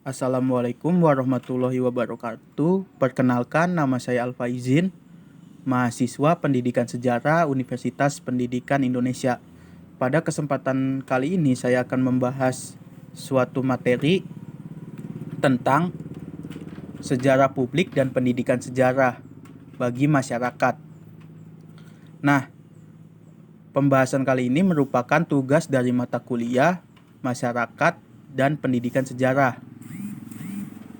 Assalamualaikum warahmatullahi wabarakatuh. Perkenalkan, nama saya Alfaizin, mahasiswa Pendidikan Sejarah Universitas Pendidikan Indonesia. Pada kesempatan kali ini saya akan membahas suatu materi tentang sejarah publik dan pendidikan sejarah bagi masyarakat. Nah, pembahasan kali ini merupakan tugas dari mata kuliah masyarakat dan pendidikan sejarah.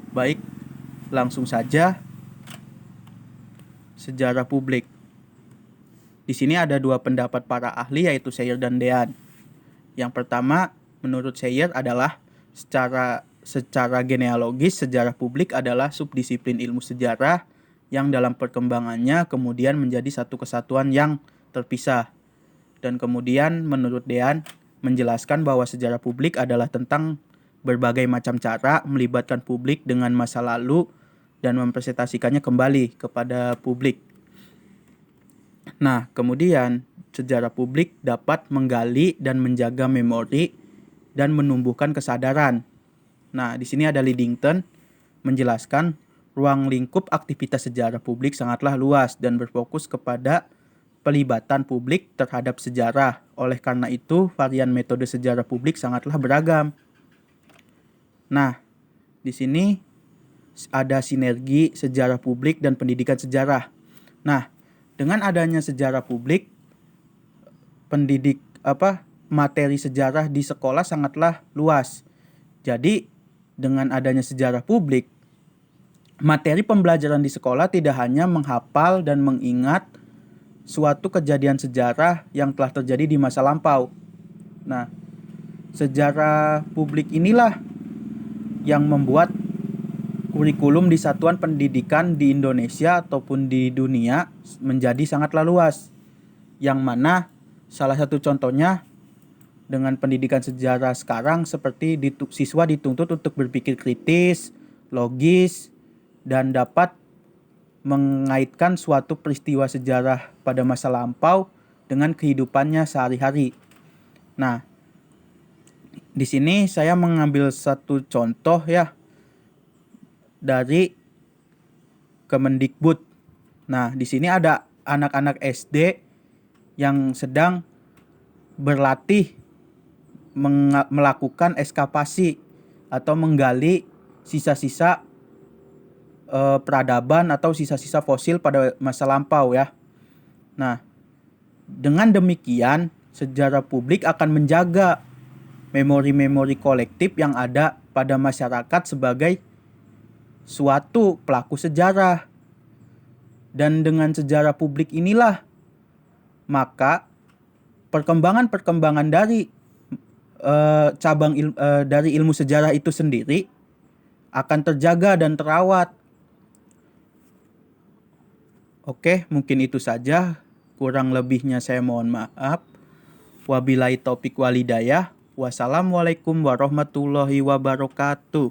Baik, langsung saja. Sejarah publik. Di sini ada dua pendapat para ahli, yaitu Sayer dan Dean. Yang pertama, menurut Sayer adalah secara genealogis, sejarah publik adalah subdisiplin ilmu sejarah yang dalam perkembangannya kemudian menjadi satu kesatuan yang terpisah. Dan kemudian menurut Dean menjelaskan bahwa sejarah publik adalah tentang berbagai macam cara melibatkan publik dengan masa lalu dan mempresentasikannya kembali kepada publik. Nah, kemudian sejarah publik dapat menggali dan menjaga memori dan menumbuhkan kesadaran. Nah, di sini ada Lidington menjelaskan ruang lingkup aktivitas sejarah publik sangatlah luas dan berfokus kepada pelibatan publik terhadap sejarah. Oleh karena itu, varian metode sejarah publik sangatlah beragam. Nah, di sini ada sinergi sejarah publik dan pendidikan sejarah. Nah, dengan adanya sejarah publik, materi sejarah di sekolah sangatlah luas. Jadi, dengan adanya sejarah publik, materi pembelajaran di sekolah tidak hanya menghafal dan mengingat suatu kejadian sejarah yang telah terjadi di masa lampau. Nah, sejarah publik inilah yang membuat kurikulum di satuan pendidikan di Indonesia ataupun di dunia menjadi sangatlah luas. Yang mana salah satu contohnya dengan pendidikan sejarah sekarang seperti siswa dituntut untuk berpikir kritis, logis, dan dapat mengaitkan suatu peristiwa sejarah pada masa lampau dengan kehidupannya sehari-hari. Nah, di sini saya mengambil satu contoh ya dari Kemendikbud. Nah, di sini ada anak-anak SD yang sedang berlatih melakukan ekskavasi atau menggali sisa-sisa peradaban atau sisa-sisa fosil pada masa lampau ya. Nah, dengan demikian sejarah publik akan menjaga memori-memori kolektif yang ada pada masyarakat sebagai suatu pelaku sejarah. Dan dengan sejarah publik inilah maka perkembangan dari dari ilmu sejarah itu sendiri akan terjaga dan terawat. Oke, mungkin itu saja. Kurang lebihnya saya mohon maaf. Wabillahi taufik walhidayah. Wassalamualaikum warahmatullahi wabarakatuh.